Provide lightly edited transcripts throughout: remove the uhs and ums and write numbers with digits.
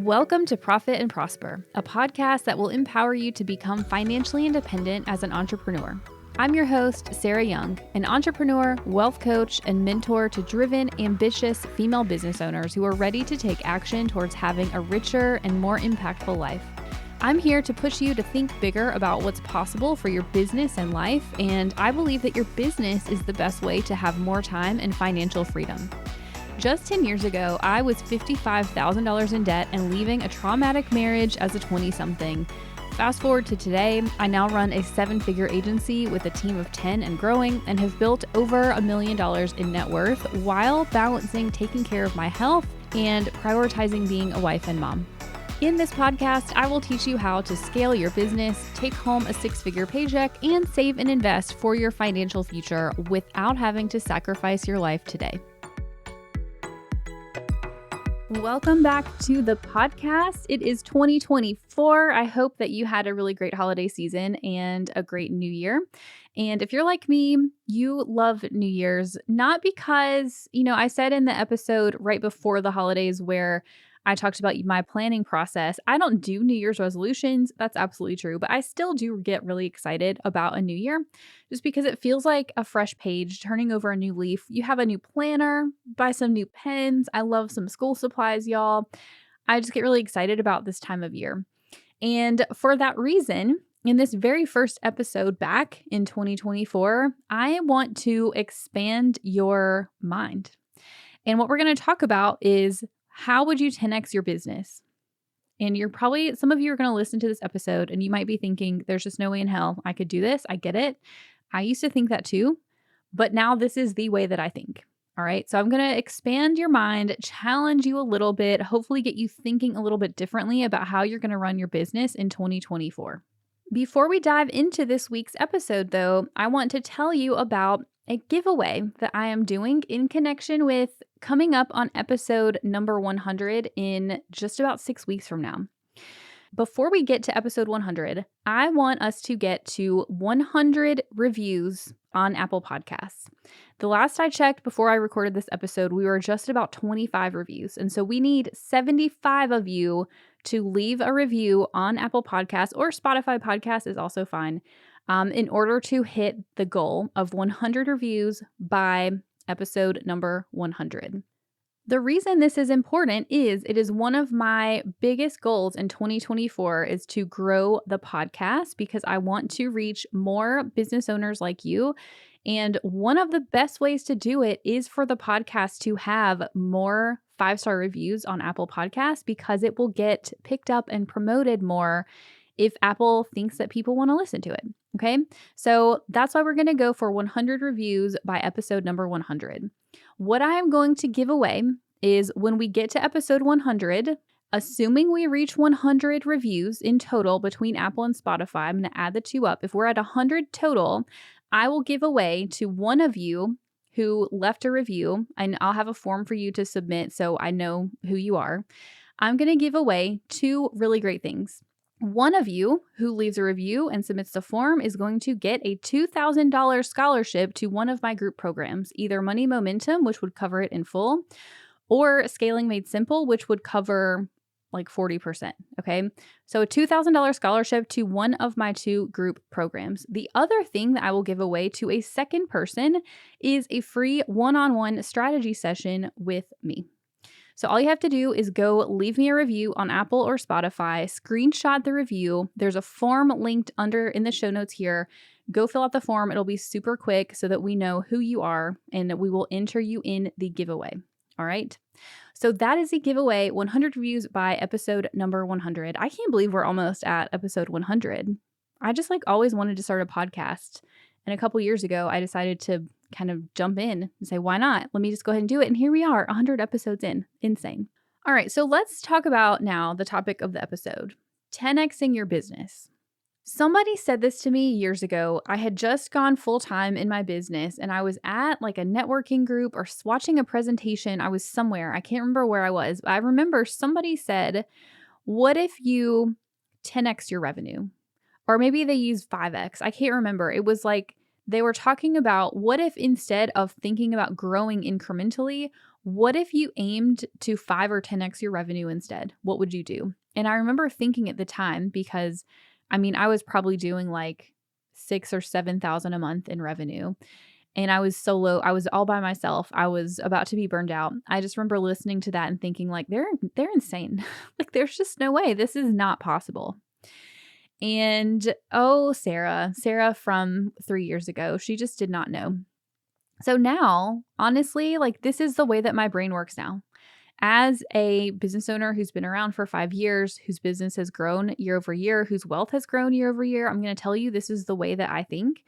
Welcome to Profit and Prosper, a podcast that will empower you to become financially independent as an entrepreneur. I'm your host, Sarah Young, an entrepreneur, wealth coach, and mentor to driven, ambitious female business owners who are ready to take action towards having a richer and more impactful life. I'm here to push you to think bigger about what's possible for your business and life, and I believe that your business is the best way to have more time and financial freedom. Just 10 years ago, I was $55,000 in debt and leaving a traumatic marriage as a 20-something. Fast forward to today, I now run a 7-figure agency with a team of 10 and growing and have built over $1 million in net worth while balancing taking care of my health and prioritizing being a wife and mom. In this podcast, I will teach you how to scale your business, take home a 6-figure paycheck, and save and invest for your financial future without having to sacrifice your life today. Welcome back to the podcast. It is 2024. I hope that you had a really great holiday season and a great new year. And if you're like me, you love New Year's, not because, I said in the episode right before the holidays where I talked about my planning process. I don't do New Year's resolutions. That's absolutely true. But I still do get really excited about a new year just because it feels like a fresh page, turning over a new leaf. You have a new planner, buy some new pens. I love some school supplies, y'all. I just get really excited about this time of year. And for that reason, in this very first episode back in 2024, I want to expand your mind. And what we're going to talk about is how would you 10x your business? And some of you are going to listen to this episode and you might be thinking, there's just no way in hell I could do this. I get it. I used to think that too, but now this is the way that I think. All right. So I'm going to expand your mind, challenge you a little bit, hopefully get you thinking a little bit differently about how you're going to run your business in 2024. Before we dive into this week's episode, though, I want to tell you about a giveaway that I am doing in connection with coming up on episode number 100 in just about 6 weeks from now. Before we get to episode 100, I want us to get to 100 reviews on Apple Podcasts. The last I checked before I recorded this episode, we were just about 25 reviews. And so we need 75 of you to leave a review on Apple Podcasts, or Spotify Podcasts is also fine, in order to hit the goal of 100 reviews by episode number 100. The reason this is important is it is one of my biggest goals in 2024 is to grow the podcast because I want to reach more business owners like you. And one of the best ways to do it is for the podcast to have more 5-star reviews on Apple Podcasts because it will get picked up and promoted more if Apple thinks that people want to listen to it. Okay, so that's why we're going to go for 100 reviews by episode number 100. What I am going to give away is when we get to episode 100, assuming we reach 100 reviews in total between Apple and Spotify, I'm going to add the two up. If we're at 100 total, I will give away to one of you who left a review, and I'll have a form for you to submit so I know who you are. I'm going to give away 2 really great things. One of you who leaves a review and submits the form is going to get a $2,000 scholarship to one of my group programs, either Money Momentum, which would cover it in full, or Scaling Made Simple, which would cover like 40%. Okay. So a $2,000 scholarship to one of my 2 group programs. The other thing that I will give away to a second person is a free one-on-one strategy session with me. So all you have to do is go leave me a review on Apple or Spotify, screenshot the review. There's a form linked under in the show notes here. Go fill out the form. It'll be super quick so that we know who you are and we will enter you in the giveaway. All right. So that is the giveaway, 100 reviews by episode number 100. I can't believe we're almost at episode 100. I just always wanted to start a podcast. And a couple years ago, I decided to kind of jump in and say, why not? Let me just go ahead and do it. And here we are, 100 episodes in. Insane. All right, so let's talk about now the topic of the episode, 10xing your business. Somebody said this to me years ago. I had just gone full-time in my business and I was at a networking group or watching a presentation. I was somewhere. I can't remember where I was. But I remember somebody said, what if you 10x your revenue? Or maybe they used 5x. I can't remember. It was they were talking about what if instead of thinking about growing incrementally, what if you aimed to 5 or 10x your revenue instead? What would you do? And I remember thinking at the time because I was probably doing like 6 or 7,000 a month in revenue. And I was solo. I was all by myself. I was about to be burned out. I just remember listening to that and thinking like they're insane. Like there's just no way. This is not possible. And oh, Sarah from 3 years ago, she just did not know. So now, honestly, like this is the way that my brain works now. As a business owner who's been around for 5 years, whose business has grown year over year, whose wealth has grown year over year, I'm going to tell you this is the way that I think.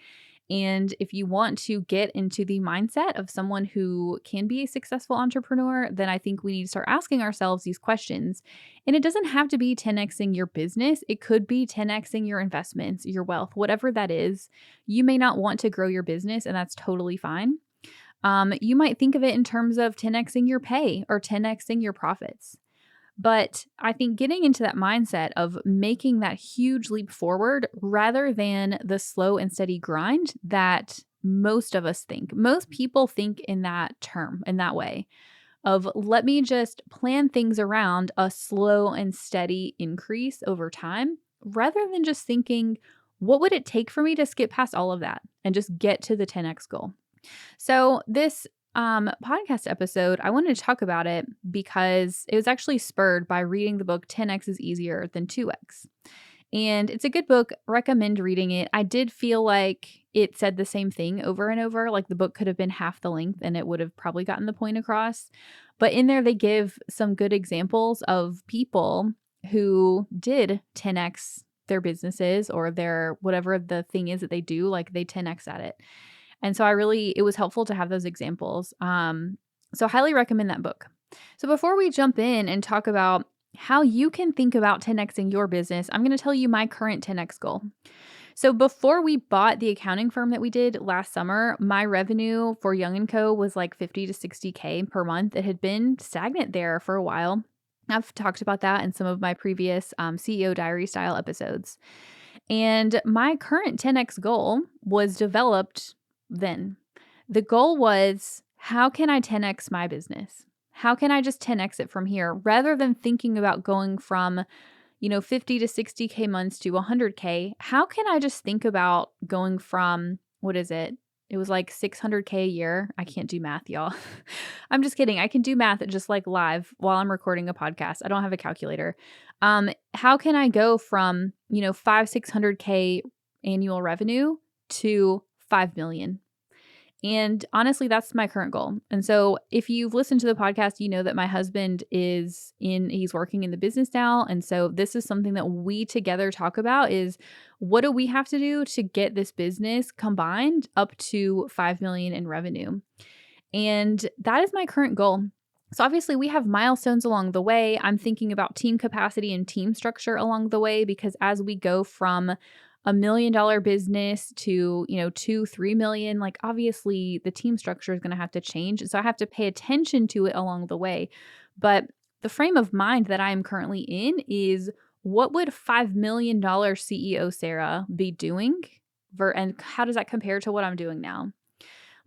And if you want to get into the mindset of someone who can be a successful entrepreneur, then I think we need to start asking ourselves these questions. And it doesn't have to be 10xing your business. It could be 10xing your investments, your wealth, whatever that is. You may not want to grow your business, and that's totally fine. You might think of it in terms of 10xing your pay or 10xing your profits. But I think getting into that mindset of making that huge leap forward rather than the slow and steady grind that most of us think. Most people think in that term, in that way of let me just plan things around a slow and steady increase over time rather than just thinking, what would it take for me to skip past all of that and just get to the 10x goal? So this podcast episode, I wanted to talk about it because it was actually spurred by reading the book 10x is Easier Than 2x. And it's a good book. Recommend reading it. I did feel like it said the same thing over and over. Like the book could have been half the length and it would have probably gotten the point across. But in there, they give some good examples of people who did 10x their businesses or their whatever the thing is that they do, like they 10x at it. And so it was helpful to have those examples. So highly recommend that book. So before we jump in and talk about how you can think about 10xing your business, I'm going to tell you my current 10x goal. So before we bought the accounting firm that we did last summer, my revenue for Young & Co. was like 50 to 60K per month. It had been stagnant there for a while. I've talked about that in some of my previous CEO Diary style episodes. And my current 10x goal was developed then. The goal was, how can I 10x my business? How can I just 10x it from here rather than thinking about going from, 50 to 60K months to 100K? How can I just think about going from, what is it? It was like 600K a year. I can't do math, y'all. I'm just kidding. I can do math just like live while I'm recording a podcast. I don't have a calculator. How can I go from, 600K annual revenue to 5 million? And honestly, that's my current goal. And so if you've listened to the podcast, you know that my husband he's working in the business now. And so this is something that we together talk about is what do we have to do to get this business combined up to 5 million in revenue? And that is my current goal. So obviously we have milestones along the way. I'm thinking about team capacity and team structure along the way, because as we go from $1 million business to, 2-3 million, like obviously the team structure is going to have to change. So I have to pay attention to it along the way. But the frame of mind that I am currently in is, what would $5 million CEO Sarah be doing? And how does that compare to what I'm doing now?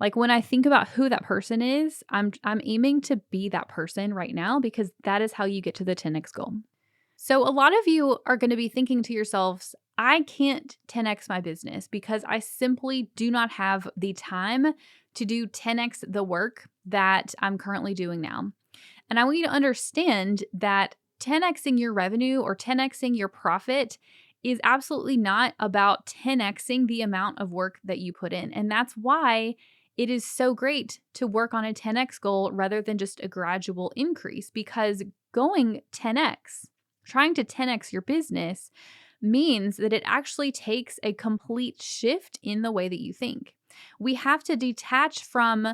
Like when I think about who that person is, I'm aiming to be that person right now, because that is how you get to the 10x goal. So a lot of you are going to be thinking to yourselves, I can't 10x my business because I simply do not have the time to do 10x the work that I'm currently doing now. And I want you to understand that 10xing your revenue or 10xing your profit is absolutely not about 10xing the amount of work that you put in. And that's why it is so great to work on a 10x goal rather than just a gradual increase, because going 10x, trying to 10x your business, means that it actually takes a complete shift in the way that you think. We have to detach from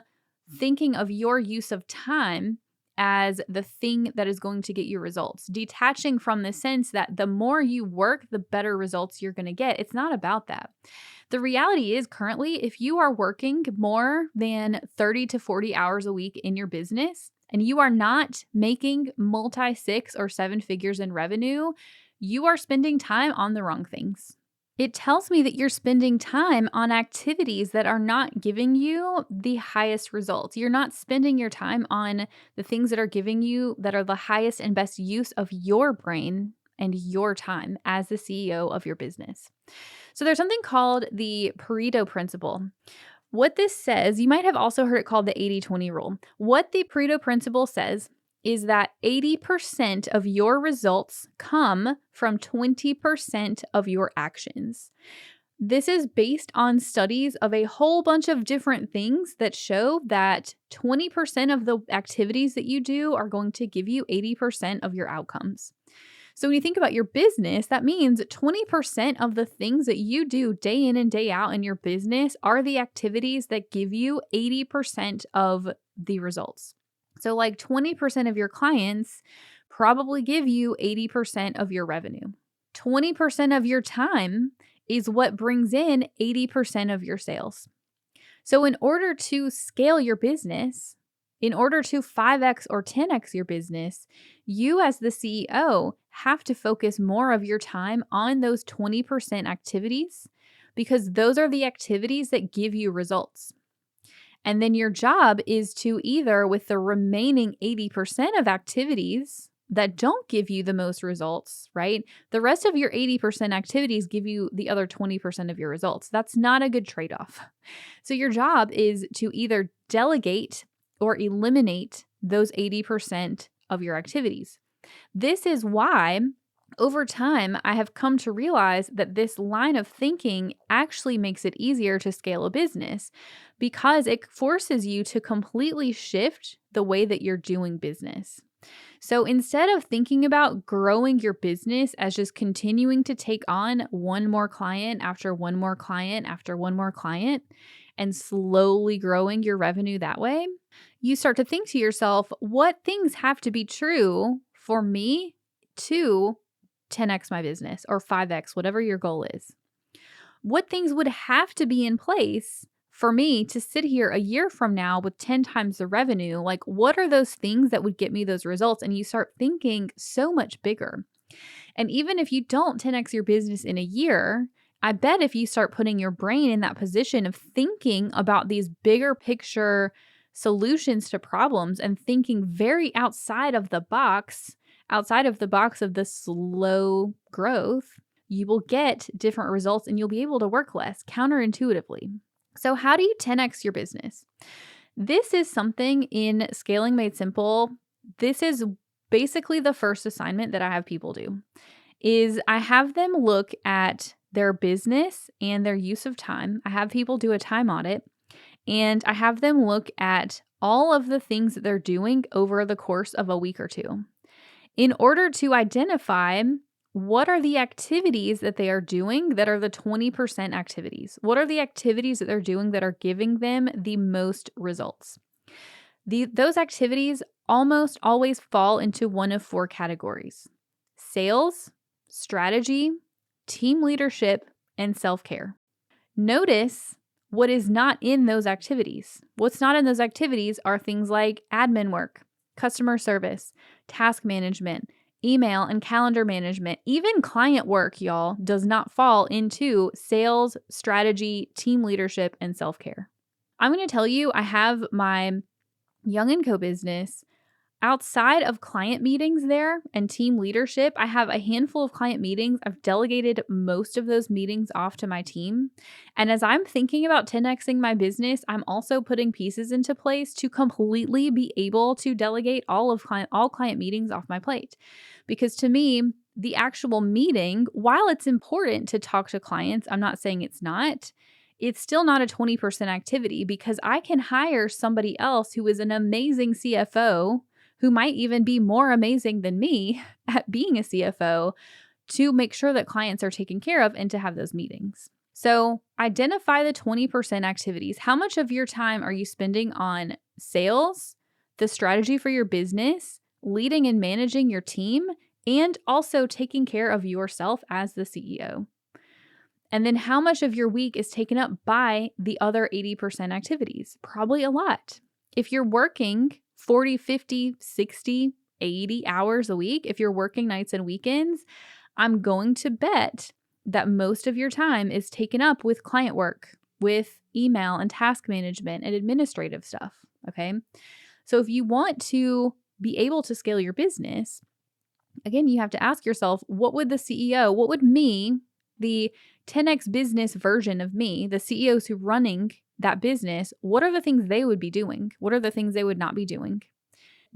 thinking of your use of time as the thing that is going to get you results. Detaching from the sense that the more you work, the better results you're going to get. It's not about that. The reality is currently, if you are working more than 30 to 40 hours a week in your business and you are not making multi 6 or 7 figures in revenue, you are spending time on the wrong things. It tells me that you're spending time on activities that are not giving you the highest results. You're not spending your time on the things that are giving you that are the highest and best use of your brain and your time as the CEO of your business. So there's something called the Pareto principle. What this says, you might have also heard it called the 80-20 rule. What the Pareto principle says is that 80% of your results come from 20% of your actions. This is based on studies of a whole bunch of different things that show that 20% of the activities that you do are going to give you 80% of your outcomes. So when you think about your business, that means 20% of the things that you do day in and day out in your business are the activities that give you 80% of the results. So like 20% of your clients probably give you 80% of your revenue. 20% of your time is what brings in 80% of your sales. So in order to scale your business, in order to 5x or 10x your business, you as the CEO have to focus more of your time on those 20% activities because those are the activities that give you results. And then your job is to either, with the remaining 80% of activities that don't give you the most results, right? The rest of your 80% activities give you the other 20% of your results. That's not a good trade-off. So your job is to either delegate or eliminate those 80% of your activities. This is why over time, I have come to realize that this line of thinking actually makes it easier to scale a business because it forces you to completely shift the way that you're doing business. So instead of thinking about growing your business as just continuing to take on one more client after one more client after one more client and slowly growing your revenue that way, you start to think to yourself, what things have to be true for me to 10x my business or 5x, whatever your goal is? What things would have to be in place for me to sit here a year from now with 10 times the revenue? Like, what are those things that would get me those results? And you start thinking so much bigger. And even if you don't 10x your business in a year, I bet if you start putting your brain in that position of thinking about these bigger picture solutions to problems and thinking very outside of the box of the slow growth, you will get different results and you'll be able to work less counterintuitively. So how do you 10x your business? This is something in Scaling Made Simple. This is basically the first assignment that I have people do, is I have them look at their business and their use of time. I have people do a time audit, and I have them look at all of the things that they're doing over the course of a week or two in order to identify what are the activities that they are doing that are the 20% activities. What are the activities that they're doing that are giving them the most results? Those activities almost always fall into one of four categories: sales, strategy, team leadership, and self-care. Notice what is not in those activities. What's not in those activities are things like admin work, customer service, task management, email and calendar management. Even client work, y'all, does not fall into sales, strategy, team leadership, and self-care. I'm going to tell you, I have my Young & Co business. Outside of client meetings there and team leadership, I have a handful of client meetings. I've delegated most of those meetings off to my team. And as I'm thinking about 10xing my business, I'm also putting pieces into place to completely be able to delegate all client meetings off my plate. Because to me, the actual meeting, while it's important to talk to clients, I'm not saying it's not, it's still not a 20% activity because I can hire somebody else who is an amazing CFO, who might even be more amazing than me at being a CFO, to make sure that clients are taken care of and to have those meetings. So identify the 20% activities. How much of your time are you spending on sales, the strategy for your business, leading and managing your team, and also taking care of yourself as the CEO? And then how much of your week is taken up by the other 80% activities? Probably a lot. If you're working 40, 50, 60, 80 hours a week, if you're working nights and weekends, I'm going to bet that most of your time is taken up with client work, with email and task management and administrative stuff. Okay. So if you want to be able to scale your business, again, you have to ask yourself, what would the CEO, what would me, the 10x business version of me, the CEOs who running that business, what are the things they would be doing? What are the things they would not be doing?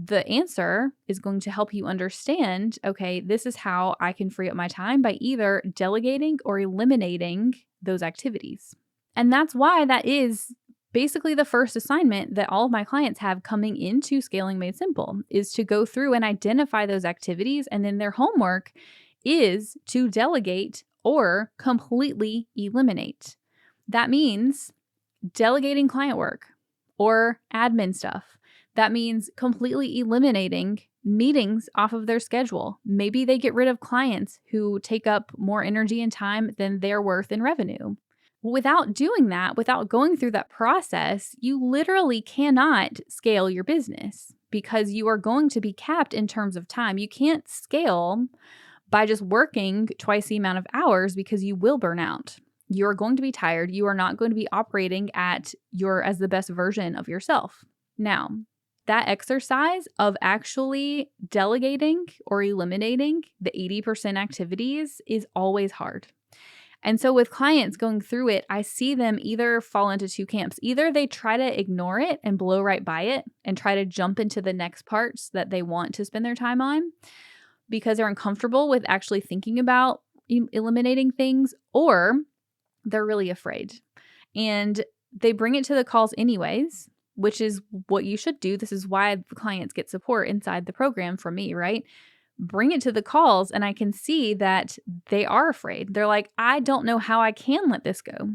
The answer is going to help you understand, okay, this is how I can free up my time by either delegating or eliminating those activities. And that's why that is basically the first assignment that all of my clients have coming into Scaling Made Simple is to go through and identify those activities. And then their homework is to delegate or completely eliminate. That means delegating client work or admin stuff. That means completely eliminating meetings off of their schedule. Maybe they get rid of clients who take up more energy and time than they're worth in revenue. Without doing that, without going through that process, you literally cannot scale your business because you are going to be capped in terms of time. You can't scale by just working twice the amount of hours because you will burn out. You are going to be tired. You are not going to be operating as the best version of yourself. Now, that exercise of actually delegating or eliminating the 80% activities is always hard. And so with clients going through it, I see them either fall into two camps. Either they try to ignore it and blow right by it and try to jump into the next parts that they want to spend their time on because they're uncomfortable with actually thinking about eliminating things, or they're really afraid. And they bring it to the calls anyways, which is what you should do. This is why the clients get support inside the program from me, right? Bring it to the calls, and I can see that they are afraid. They're like, I don't know how I can let this go.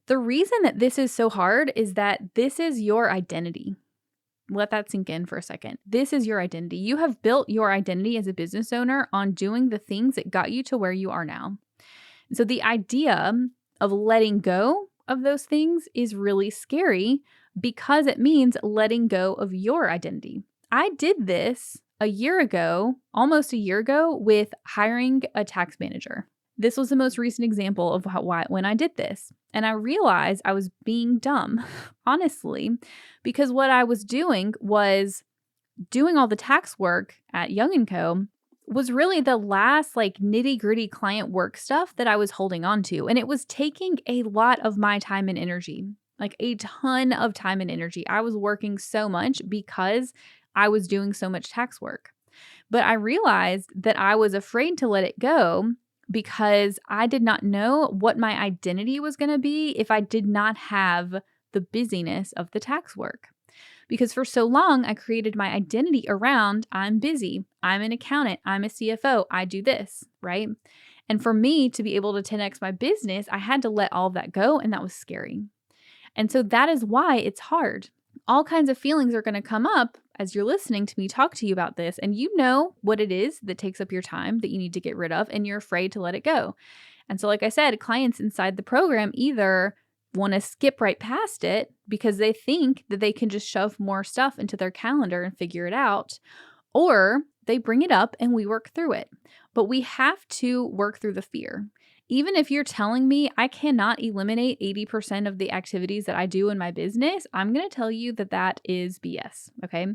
The reason that this is so hard is that this is your identity. Let that sink in for a second. This is your identity. You have built your identity as a business owner on doing the things that got you to where you are now. So the idea of letting go of those things is really scary because it means letting go of your identity. I did this a year ago, almost a year ago, with hiring a tax manager. This was the most recent example of when I did this. And I realized I was being dumb, honestly, because what I was doing was doing all the tax work at Young & Co. was really the last nitty-gritty client work stuff that I was holding on to. And it was taking a lot of my time and energy, like a ton of time and energy. I was working so much because I was doing so much tax work. But I realized that I was afraid to let it go because I did not know what my identity was going to be if I did not have the busyness of the tax work. Because for so long, I created my identity around I'm busy, I'm an accountant, I'm a CFO, I do this, right? And for me to be able to 10x my business, I had to let all of that go, and that was scary. And so that is why it's hard. All kinds of feelings are going to come up as you're listening to me talk to you about this, and you know what it is that takes up your time that you need to get rid of, and you're afraid to let it go. And so, like I said, clients inside the program either want to skip right past it because they think that they can just shove more stuff into their calendar and figure it out, or they bring it up and we work through it. But we have to work through the fear. Even if you're telling me I cannot eliminate 80% of the activities that I do in my business, I'm going to tell you that that is BS, okay?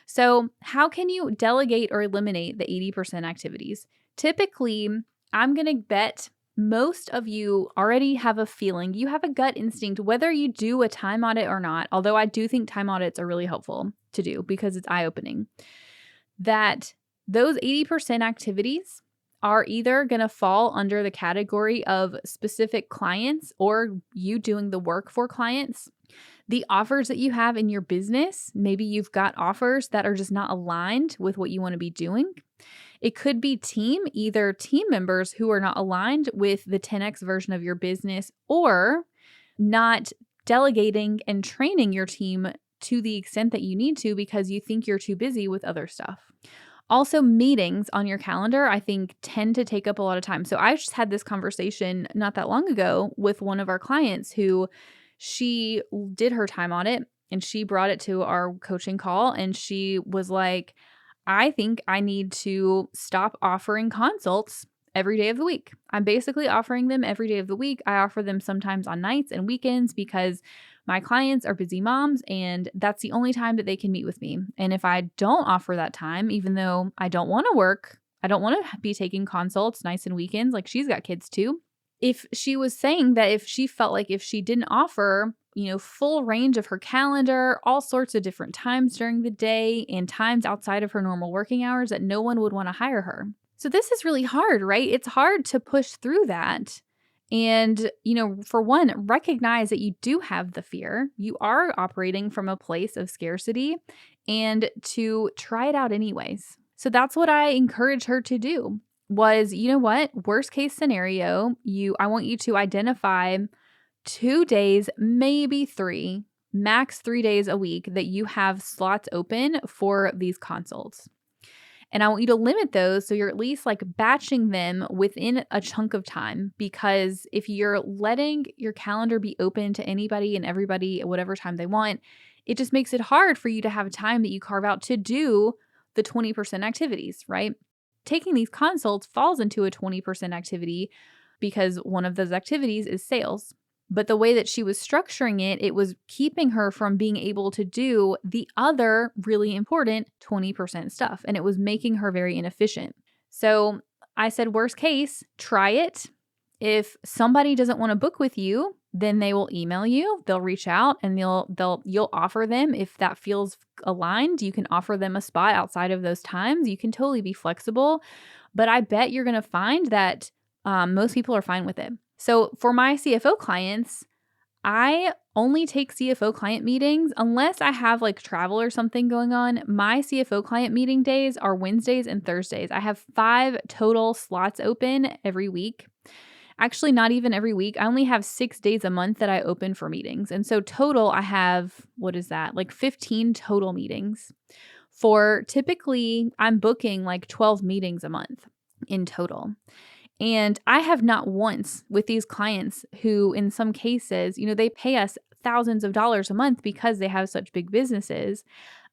So how can you delegate or eliminate the 80% activities? Typically, I'm going to bet most of you already have a feeling, you have a gut instinct, whether you do a time audit or not, although I do think time audits are really helpful to do because it's eye-opening, that those 80% activities are either going to fall under the category of specific clients or you doing the work for clients. The offers that you have in your business, maybe you've got offers that are just not aligned with what you want to be doing. It could be either team members who are not aligned with the 10x version of your business or not delegating and training your team to the extent that you need to because you think you're too busy with other stuff. Also, meetings on your calendar, I think, tend to take up a lot of time. So I just had this conversation not that long ago with one of our clients who she did her time audit and she brought it to our coaching call and she was like, I think I need to stop offering consults every day of the week. I'm basically offering them every day of the week. I offer them sometimes on nights and weekends because my clients are busy moms and that's the only time that they can meet with me. And if I don't offer that time, even though I don't want to work, I don't want to be taking consults nights and weekends, like she's got kids too. If she was saying that if she felt like if she didn't offer, full range of her calendar, all sorts of different times during the day and times outside of her normal working hours, that no one would want to hire her. So this is really hard, right? It's hard to push through that. And, for one, recognize that you do have the fear. You are operating from a place of scarcity and to try it out anyways. So that's what I encourage her to do was, you know what? Worst case scenario, I want you to identify 2 days, maybe 3, max 3 days a week that you have slots open for these consults. And I want you to limit those so you're at least like batching them within a chunk of time, because if you're letting your calendar be open to anybody and everybody at whatever time they want, it just makes it hard for you to have time that you carve out to do the 20% activities, right? Taking these consults falls into a 20% activity because one of those activities is sales. But the way that she was structuring it, it was keeping her from being able to do the other really important 20% stuff. And it was making her very inefficient. So I said, worst case, try it. If somebody doesn't want to book with you, then they will email you. They'll reach out and you'll offer them, if that feels aligned, you can offer them a spot outside of those times. You can totally be flexible. But I bet you're going to find that most people are fine with it. So for my CFO clients, I only take CFO client meetings unless I have like travel or something going on. My CFO client meeting days are Wednesdays and Thursdays. I have 5 total slots open every week. Actually, not even every week. I only have 6 days a month that I open for meetings. And so total, I have, like 15 total meetings. For typically, I'm booking like 12 meetings a month in total. And I have not once with these clients who in some cases, they pay us thousands of dollars a month because they have such big businesses.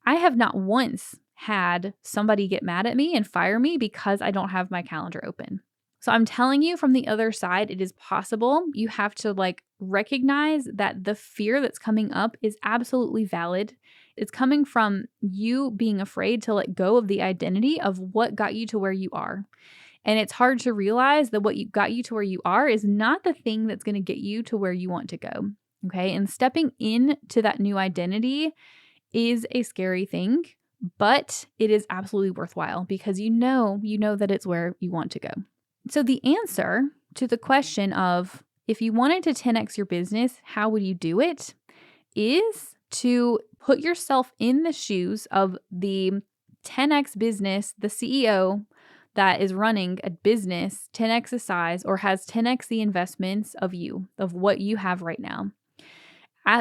I have not once had somebody get mad at me and fire me because I don't have my calendar open. So I'm telling you from the other side, it is possible. You have to recognize that the fear that's coming up is absolutely valid. It's coming from you being afraid to let go of the identity of what got you to where you are. And it's hard to realize that what got you to where you are is not the thing that's going to get you to where you want to go. Okay. And stepping into that new identity is a scary thing, but it is absolutely worthwhile because you know that it's where you want to go. So the answer to the question of if you wanted to 10x your business, how would you do it, is to put yourself in the shoes of the 10x business, the CEO that is running a business 10x the size or has 10x the investments of what you have right now.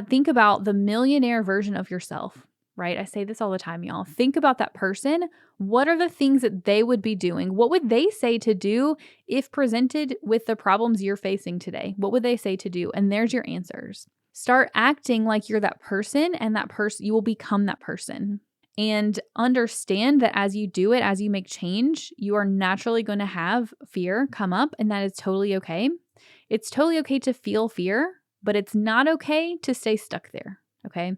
Think about the millionaire version of yourself, right? I say this all the time, y'all. Think about that person. What are the things that they would be doing? What would they say to do if presented with the problems you're facing today? What would they say to do? And there's your answers. Start acting like you're that person, and you will become that person. And understand that as you do it, as you make change, you are naturally going to have fear come up, and that is totally okay. It's totally okay to feel fear, but it's not okay to stay stuck there, okay?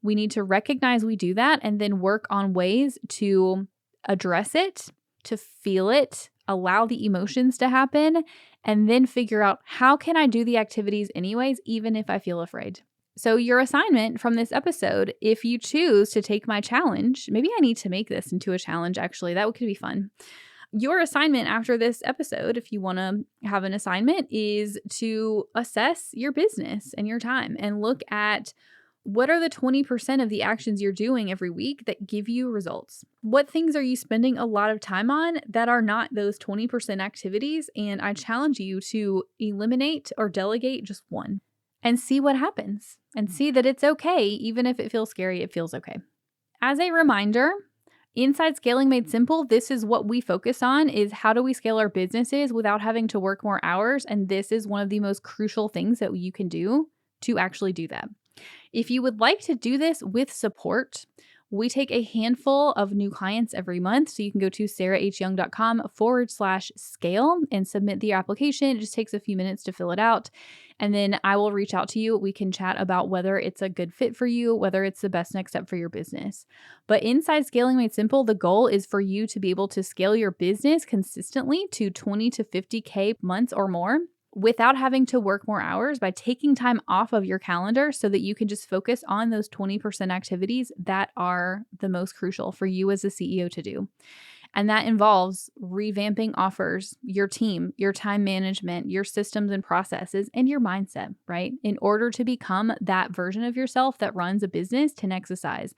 We need to recognize we do that and then work on ways to address it, to feel it, allow the emotions to happen, and then figure out how can I do the activities anyways, even if I feel afraid. So your assignment from this episode, if you choose to take my challenge, maybe I need to make this into a challenge, actually. That could be fun. Your assignment after this episode, if you want to have an assignment, is to assess your business and your time and look at what are the 20% of the actions you're doing every week that give you results? What things are you spending a lot of time on that are not those 20% activities? And I challenge you to eliminate or delegate just one and see what happens and see that it's okay. Even if it feels scary, it feels okay. As a reminder, inside Scaling Made Simple, this is what we focus on, is how do we scale our businesses without having to work more hours? And this is one of the most crucial things that you can do to actually do that. If you would like to do this with support, We take a handful of new clients every month. So you can go to sarahhyoung.com/scale and submit the application. It just takes a few minutes to fill it out. And then I will reach out to you. We can chat about whether it's a good fit for you, whether it's the best next step for your business. But inside Scaling Made Simple, the goal is for you to be able to scale your business consistently to 20 to 50K months or more without having to work more hours, by taking time off of your calendar so that you can just focus on those 20% activities that are the most crucial for you as a CEO to do. And that involves revamping offers, your team, your time management, your systems and processes, and your mindset, right? In order to become that version of yourself that runs a business 10x the size,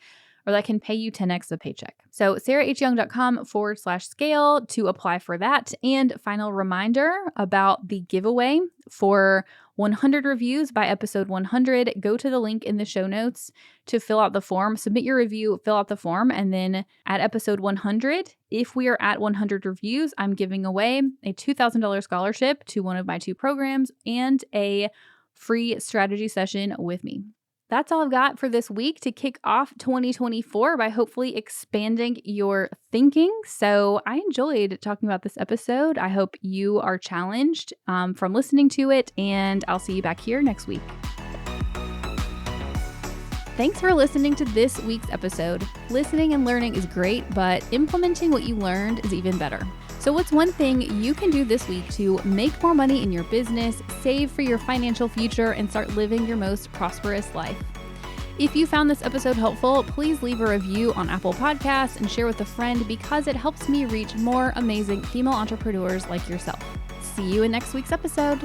or that can pay you 10x the paycheck. So sarahhyoung.com/scale to apply for that. And final reminder about the giveaway for 100 reviews by episode 100. Go to the link in the show notes to fill out the form, submit your review, fill out the form, and then at episode 100, if we are at 100 reviews, I'm giving away a $2,000 scholarship to one of my 2 programs and a free strategy session with me. That's all I've got for this week to kick off 2024 by hopefully expanding your thinking. So I enjoyed talking about this episode. I hope you are challenged from listening to it, and I'll see you back here next week. Thanks for listening to this week's episode. Listening and learning is great, but implementing what you learned is even better. So what's one thing you can do this week to make more money in your business, save for your financial future, and start living your most prosperous life? If you found this episode helpful, please leave a review on Apple Podcasts and share with a friend, because it helps me reach more amazing female entrepreneurs like yourself. See you in next week's episode.